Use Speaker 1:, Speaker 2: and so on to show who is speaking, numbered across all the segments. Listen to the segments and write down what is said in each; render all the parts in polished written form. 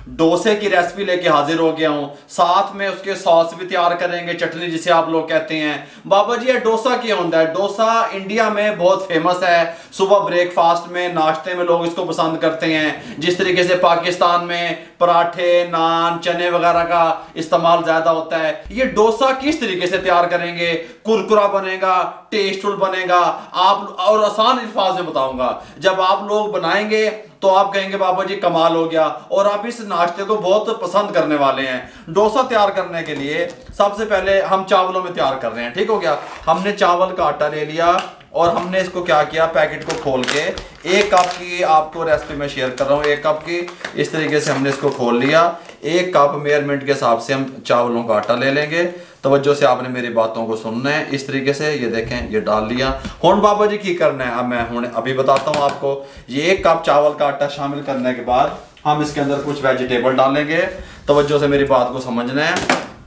Speaker 1: डोसे की रेसिपी लेके हाजिर हो गया हूँ। साथ में उसके सॉस भी तैयार करेंगे, चटनी जिसे आप लोग कहते हैं। बाबा जी ये डोसा क्या होता है? डोसा इंडिया में बहुत फेमस है। सुबह ब्रेकफास्ट में, नाश्ते में लोग इसको पसंद करते हैं। जिस तरीके से पाकिस्तान में पराठे, नान, चने वगैरह का इस्तेमाल ज्यादा होता है, ये डोसा किस तरीके से तैयार करेंगे, कुरकुरा बनेगा, टेस्टफुल बनेगा, आप और आसान अल्फाज में बताऊंगा। जब आप लोग बनाएंगे तो आप कहेंगे बाबा जी कमाल हो गया, और आप इस नाश्ते को बहुत पसंद करने वाले हैं। डोसा तैयार करने के लिए सबसे पहले हम चावलों में तैयार कर रहे हैं, ठीक हो गया। हमने चावल का आटा ले लिया और हमने इसको क्या किया, पैकेट को खोल के 1 कप की आपको रेसिपी में शेयर कर रहा हूँ, 1 कप की इस तरीके से हमने इसको खोल लिया। 1 कप मेजरमेंट के हिसाब से हम चावलों का आटा ले लेंगे। तवज्जो से आपने मेरी बातों को सुनना है। इस तरीके से ये देखें, ये डाल लिया। हुन बाबा जी की करना है, अब मैं अभी बताता हूँ आपको। ये 1 कप चावल का आटा शामिल करने के बाद हम इसके अंदर कुछ वेजिटेबल डालेंगे। तवज्जो से मेरी बात को समझना है।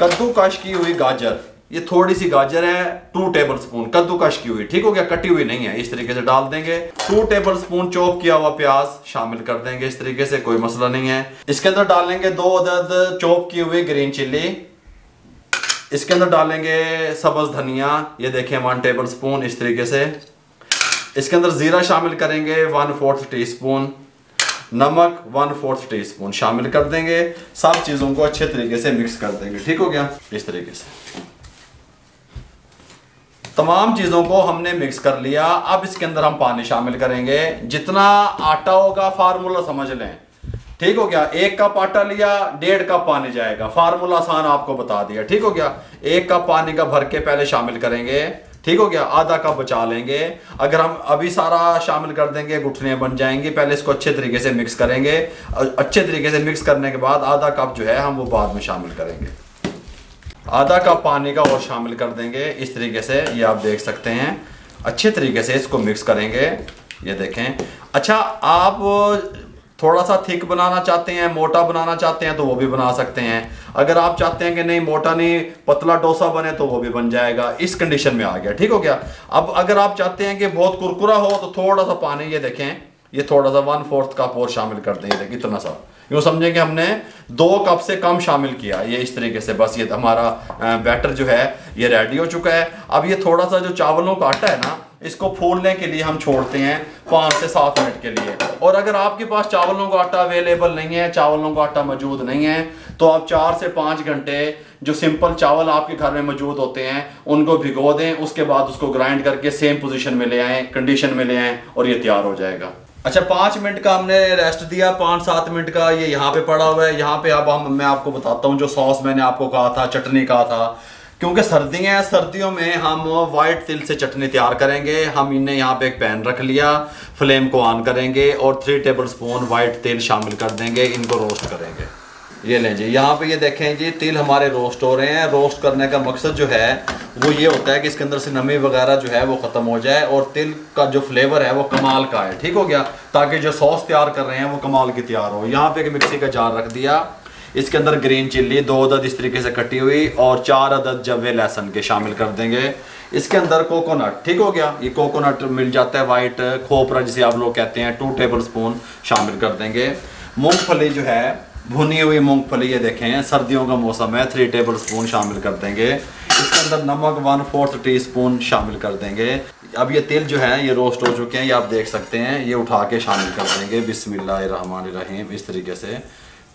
Speaker 1: कद्दूकश की हुई गाजर, ये थोड़ी सी गाजर है, 2 टेबल स्पून कद्दूकश की हुई, ठीक हो गया, कटी हुई नहीं है। इस तरीके से डाल देंगे। 2 टेबल स्पून चॉप किया हुआ प्याज शामिल कर देंगे, इस तरीके से, कोई मसला नहीं है। इसके अंदर डालेंगे 2 अदद चॉप की हुई ग्रीन चिल्ली। इसके अंदर डालेंगे सब्ज धनिया, ये देखें 1 टेबल स्पून इस तरीके से। इसके अंदर जीरा शामिल करेंगे 1/4 टी स्पून। नमक 1/4 टी स्पून शामिल कर देंगे। सब चीजों को अच्छे तरीके से मिक्स कर देंगे, ठीक हो गया। इस तरीके से तमाम चीजों को हमने मिक्स कर लिया। अब इसके अंदर हम पानी शामिल करेंगे। जितना आटा होगा फार्मूला समझ लें, ठीक हो गया। 1 कप आटा लिया, 1.5 कप पानी जाएगा। फार्मूला आसान आपको बता दिया, ठीक हो गया। 1 कप पानी का भर के पहले शामिल करेंगे, ठीक हो गया। आधा कप बचा लेंगे। अगर हम अभी सारा शामिल कर देंगे गुठलियां बन जाएंगी। पहले इसको अच्छे तरीके से मिक्स करेंगे। अच्छे तरीके से मिक्स करने के बाद आधा कप जो है हम वो बाद में शामिल करेंगे। आधा कप पानी का और शामिल कर देंगे इस तरीके से, ये आप देख सकते हैं। अच्छे तरीके से इसको मिक्स करेंगे, ये देखें। अच्छा, आप थोड़ा सा थिक बनाना चाहते हैं, मोटा बनाना चाहते हैं तो वो भी बना सकते हैं। अगर आप चाहते हैं कि नहीं मोटा नहीं, पतला डोसा बने तो वो भी बन जाएगा। इस कंडीशन में आ गया, ठीक हो गया। अब अगर आप चाहते हैं कि बहुत कुरकुरा हो तो थोड़ा सा पानी, ये देखें, ये थोड़ा सा 1/4 कप और शामिल कर दें। ये देखिए इतना सा, यूँ समझें कि हमने 2 कप से कम शामिल किया। ये इस तरीके से बस ये हमारा बैटर जो है ये रेडी हो चुका है। अब ये थोड़ा सा जो चावलों का आटा है ना, इसको फूलने के लिए हम छोड़ते हैं 5 से 7 मिनट के लिए। और अगर आपके पास चावलों का आटा अवेलेबल नहीं है, चावलों का आटा मौजूद नहीं है, तो आप 4 से 5 घंटे जो सिंपल चावल आपके घर में मौजूद होते हैं उनको भिगो दें। उसके बाद उसको ग्राइंड करके सेम पोजीशन में ले आएँ, कंडीशन में ले आएँ, और ये तैयार हो जाएगा। अच्छा, 5 मिनट का हमने रेस्ट दिया, 5-7 मिनट का ये यहाँ पे पड़ा हुआ है। यहाँ पे अब मैं आपको बताता हूँ जो सॉस मैंने आपको कहा था, चटनी कहा था। क्योंकि सर्दियाँ हैं, सर्दियों में हम वाइट तिल से चटनी तैयार करेंगे। हम इन्हें यहाँ पे एक पैन रख लिया, फ्लेम को ऑन करेंगे और 3 टेबल स्पून वाइट तिल शामिल कर देंगे। इनको रोस्ट करेंगे। ये लें जी, यहाँ पे ये देखें जी, तिल हमारे रोस्ट हो रहे हैं। रोस्ट करने का मकसद जो है वो ये होता है कि इसके अंदर से नमी वगैरह जो है वो ख़त्म हो जाए और तिल का जो फ्लेवर है वो कमाल का है, ठीक हो गया। ताकि जो सॉस तैयार कर रहे हैं वो कमाल की तैयार हो। यहाँ पे एक मिक्सी का जार रख दिया। इसके अंदर ग्रीन चिल्ली 2 अदद इस तरीके से कटी हुई और 4 अदद जवे लहसुन के शामिल कर देंगे। इसके अंदर कोकोनट, ठीक हो गया, ये कोकोनट मिल जाता है, वाइट खोपरा जिसे आप लोग कहते हैं, 2 टेबल स्पून शामिल कर देंगे। मूंगफली जो है, भुनी हुई मूंगफली, ये देखें सर्दियों का मौसम है, 3 टेबल स्पून शामिल कर देंगे। इसके अंदर नमक 1/4 टी स्पून शामिल कर देंगे। अब ये तिल जो है ये रोस्ट हो चुके हैं, ये आप देख सकते हैं। ये उठा के शामिल कर देंगे। बिस्मिल्लाहिर्रहमानिर्रहीम। इस तरीके से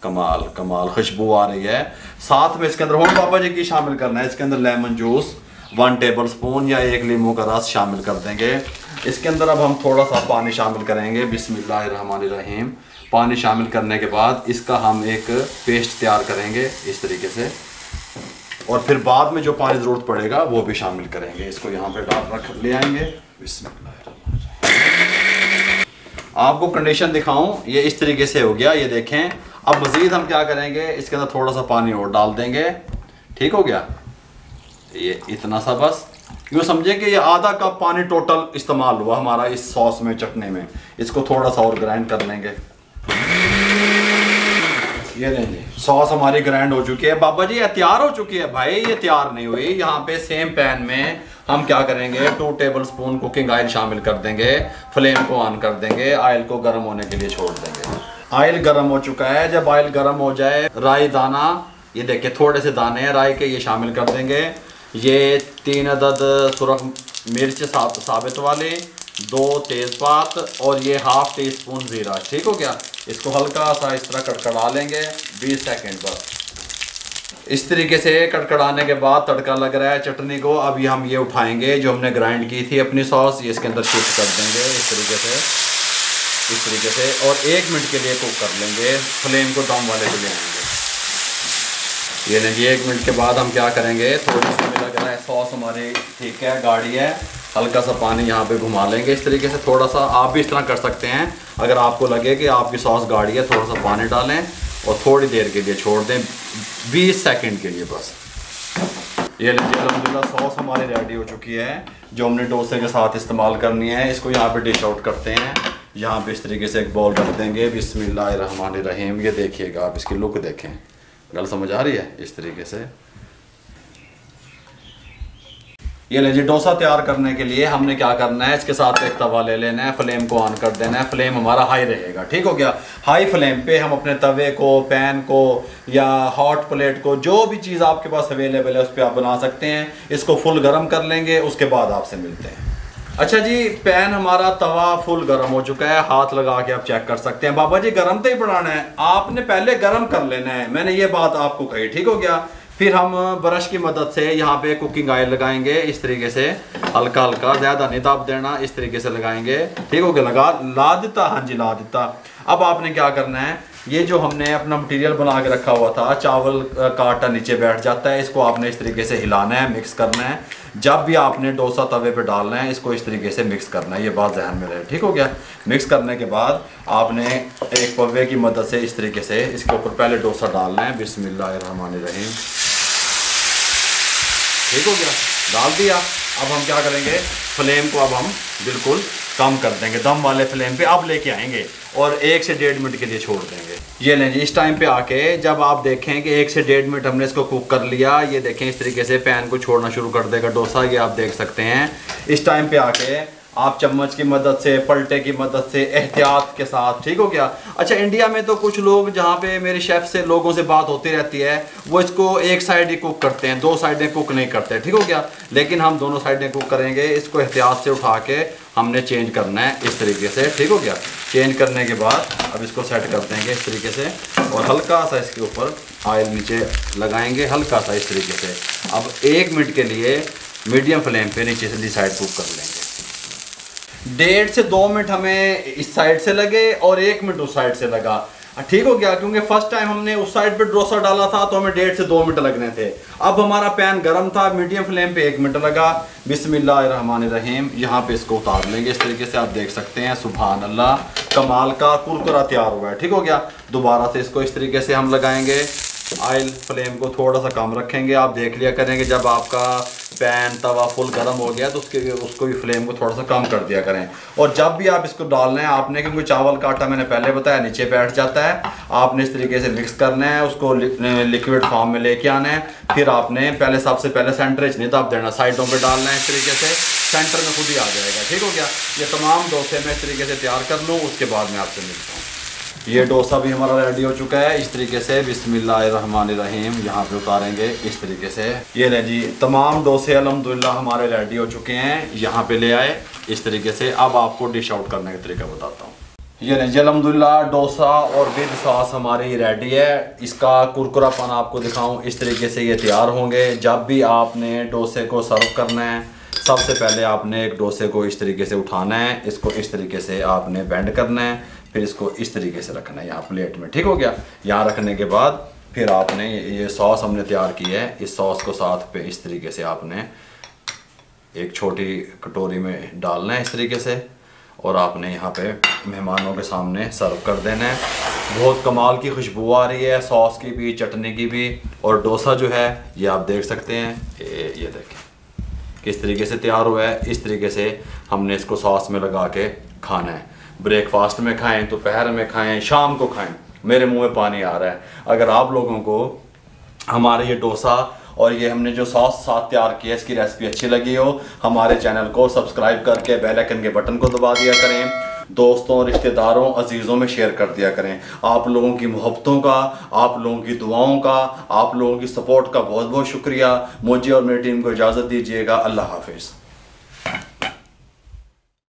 Speaker 1: कमाल कमाल खुशबू आ रही है। साथ में इसके अंदर होम पापा जी की शामिल करना है। इसके अंदर लेमन जूस 1 टेबल स्पून या 1 लीमू का रस शामिल कर देंगे। इसके अंदर अब हम थोड़ा सा पानी शामिल करेंगे। बिस्मिल्लाहिर्रहमानिर्रहीम। पानी शामिल करने के बाद इसका हम एक पेस्ट तैयार करेंगे इस तरीके से, और फिर बाद में जो पानी ज़रूरत पड़ेगा वो भी शामिल करेंगे। इसको यहाँ पे डाल रख ले आएंगे। आपको कंडीशन दिखाऊं, ये इस तरीके से हो गया, ये देखें। अब मज़ीद हम क्या करेंगे, इसके अंदर थोड़ा सा पानी और डाल देंगे, ठीक हो गया। ये इतना सा बस, यूँ समझे कि ये आधा कप पानी टोटल इस्तेमाल हुआ हमारा इस सॉस में, चटनी में। इसको थोड़ा सा और ग्राइंड कर लेंगे। ये लेंगे, सॉस हमारी ग्राइंड हो चुकी है। बाबा जी ये तैयार हो चुकी है। भाई ये तैयार नहीं हुई। यहाँ पे सेम पैन में हम क्या करेंगे, 2 टेबल स्पून कुकिंग ऑयल शामिल कर देंगे। फ्लेम को ऑन कर देंगे, ऑयल को गर्म होने के लिए छोड़ देंगे। ऑयल गर्म हो चुका है। जब ऑयल गर्म हो जाए, राई दाना, ये देखिए थोड़े से दाने हैं राई के, ये शामिल कर देंगे। ये 3 अदद सुरख मिर्च साबित वाले, 2 तेज़पात और ये ½ टीस्पून ज़ीरा। ठीक हो गया। इसको हल्का सा इस तरह कड़कड़ा लेंगे 20 सेकंड बस। इस तरीके से कड़कड़ाने के बाद तड़का लग रहा है चटनी को। अब ये हम ये उठाएंगे जो हमने ग्राइंड की थी अपनी सॉस, ये इसके अंदर शिफ्ट कर देंगे इस तरीके से और 1 मिनट के लिए कुक कर लेंगे। फ्लेम को दम वाले पे ले आएंगे। ये लेंगे 1 मिनट के बाद हम क्या करेंगे, थोड़ी सी हमें लग रहा है सॉस हमारी ठीक है, गाढ़ी है, हल्का सा पानी यहाँ पे घुमा लेंगे इस तरीके से। थोड़ा सा आप भी इस तरह कर सकते हैं, अगर आपको लगे कि आपकी सॉस गाढ़ी है, थोड़ा सा पानी डालें और थोड़ी देर के लिए छोड़ दें, 20 सेकंड के लिए बस। ये लीजिए अल्हम्दुलिल्लाह सॉस हमारी रेडी हो चुकी है जो हमने डोसे के साथ इस्तेमाल करनी है। इसको यहाँ पे डिश आउट करते हैं। यहाँ पे इस तरीके से एक बॉल रख देंगे। बिस्मिल्लाहिर्रहमानिर्रहीम। ये देखिएगा आप, इसकी लुक देखें, गल समझ आ रही है इस तरीके से। ये लीजिए डोसा तैयार करने के लिए हमने क्या करना है, इसके साथ एक तवा ले लेना है, फ्लेम को ऑन कर देना है। फ्लेम हमारा हाई रहेगा। ठीक हो गया। हाई फ्लेम पे हम अपने तवे को, पैन को या हॉट प्लेट को, जो भी चीज़ आपके पास अवेलेबल है उस पर आप बना सकते हैं। इसको फुल गर्म कर लेंगे, उसके बाद आपसे मिलते हैं। अच्छा जी, पैन हमारा तवा फुल गर्म हो चुका है, हाथ लगा के आप चेक कर सकते हैं। बाबा जी गर्म तो ही बनाना है, आपने पहले गर्म कर लेना है, मैंने ये बात आपको कही। ठीक हो गया। फिर हम ब्रश की मदद से यहाँ पे कुकिंग ऑयल लगाएंगे इस तरीके से, हल्का हल्का, ज़्यादा नहीं दाब देना, इस तरीके से लगाएंगे। ठीक हो गया। ला देता, हाँ जी ला देता। अब आपने क्या करना है, ये जो हमने अपना मटेरियल बना के रखा हुआ था, चावल का आटा नीचे बैठ जाता है, इसको आपने इस तरीके से हिलाना है, मिक्स करना है। जब भी आपने डोसा तवे पे डालना है, इसको इस तरीके से मिक्स करना है, ये बात ध्यान में रहे। ठीक हो गया। मिक्स करने के बाद आपने एक पव्वे की मदद से इस तरीके से इसके ऊपर पहले डोसा डालना है। बिस्मिल्लाहिर्रहमानिर्रहीम। ठीक हो गया, डाल दिया। अब हम क्या करेंगे, फ्लेम को अब हम बिल्कुल कम कर देंगे, दम वाले फ्लेम पे अब लेके आएंगे और 1 से 1.5 मिनट के लिए छोड़ देंगे। ये लें जी, इस टाइम पे आके जब आप देखें कि 1 से 1.5 मिनट हमने इसको कुक कर लिया, ये देखें इस तरीके से पैन को छोड़ना शुरू कर देगा डोसा, ये आप देख सकते हैं। इस टाइम पे आके आप चम्मच की मदद से, पलटे की मदद से, एहतियात के साथ। ठीक हो गया। अच्छा, इंडिया में तो कुछ लोग, जहाँ पे मेरे शेफ़ से लोगों से बात होती रहती है, वो इसको एक साइड ही कुक करते हैं, 2 साइडें कुक नहीं करते। ठीक हो गया। लेकिन हम दोनों साइडें कुक करेंगे। इसको एहतियात से उठा के हमने चेंज करना है इस तरीके से। ठीक हो गया। चेंज करने के बाद अब इसको सेट कर देंगे इस तरीके से और हल्का सा इसके ऊपर ऑयल नीचे लगाएंगे, हल्का सा इस तरीके से। अब 1 मिनट के लिए मीडियम फ्लेम पे नीचे से साइड कुक कर लेंगे। 1.5 से 2 मिनट हमें इस साइड से लगे और 1 मिनट उस साइड से लगा। ठीक हो गया। क्योंकि फर्स्ट टाइम हमने उस साइड पे डोसा डाला था तो हमें 1.5 से 2 मिनट लगने थे। अब हमारा पैन गर्म था, मीडियम फ्लेम पे 1 मिनट लगा। बिस्मिल्लाहिर्रहमानिर्रहीम। यहाँ पे इसको उतार लेंगे इस तरीके से, आप देख सकते हैं। सुभान अल्लाह, कमाल का कुरकुरा तैयार हुआ है। ठीक हो गया। दोबारा से इसको इस तरीके से हम लगाएंगे। ऑयल फ्लेम को थोड़ा सा कम रखेंगे। आप देख लिया करेंगे जब आपका पैन तवा फुल गर्म हो गया तो उसको भी फ्लेम को थोड़ा सा कम कर दिया करें। और जब भी आप इसको डालना है आपने, क्योंकि चावल का आटा मैंने पहले बताया नीचे बैठ जाता है, आपने इस तरीके से मिक्स करना है, उसको लिक्विड फॉर्म में लेके आना है। फिर आपने सबसे पहले सेंटर नहीं दब देना, साइडों पे डालना है इस तरीके से, सेंटर में खुद ही आ जाएगा। ठीक हो गया। ये तमाम डोसे मैं इस तरीके से तैयार कर लूँ, उसके बाद मैं आपसे मिलता हूँ। ये डोसा भी हमारा रेडी हो चुका है इस तरीके से। बिस्मिल्लाहिर्रहमानिर्रहीम। यहाँ पे उतारेंगे इस तरीके से। ये ले जी, तमाम डोसे अल्हम्दुलिल्लाह हमारे रेडी हो चुके हैं। यहाँ पे ले आए इस तरीके से। अब आपको डिश आउट करने का तरीका बताता हूँ। ये ले जी, अल्हम्दुलिल्लाह डोसा और विद सॉस हमारी रेडी है। इसका कुरकुरापन आपको दिखाऊँ, इस तरीके से ये तैयार होंगे। जब भी आपने डोसे को सर्व करना है, सबसे पहले आपने एक डोसे को इस तरीके से उठाना है, इसको इस तरीके से आपने बेंड करना है, फिर इसको इस तरीके से रखना है यहाँ प्लेट में। ठीक हो गया। यहाँ रखने के बाद फिर आपने ये सॉस हमने तैयार की है, इस सॉस को साथ पे इस तरीके से आपने एक छोटी कटोरी में डालना है इस तरीके से और आपने यहाँ पे मेहमानों के सामने सर्व कर देना है। बहुत कमाल की खुशबू आ रही है, सॉस की भी, चटनी की भी। और डोसा जो है ये आप देख सकते हैं, ये देखें किस तरीके से तैयार हुआ है। इस तरीके से हमने इसको सॉस में लगा के खाना है। ब्रेकफास्ट में खाएं, दोपहर में खाएं, शाम को खाएं। मेरे मुंह में पानी आ रहा है। अगर आप लोगों को हमारे ये डोसा और ये हमने जो सॉस साथ तैयार किया, इसकी रेसिपी अच्छी लगी हो, हमारे चैनल को सब्सक्राइब करके बेल आइकन के बटन को दबा दिया करें। दोस्तों, रिश्तेदारों, अजीज़ों में शेयर कर दिया करें। आप लोगों की मोहब्बतों का, आप लोगों की दुआओं का, आप लोगों की सपोर्ट का बहुत बहुत शुक्रिया। मुझे और मेरी टीम को इजाज़त दीजिएगा। अल्लाह हाफिज़।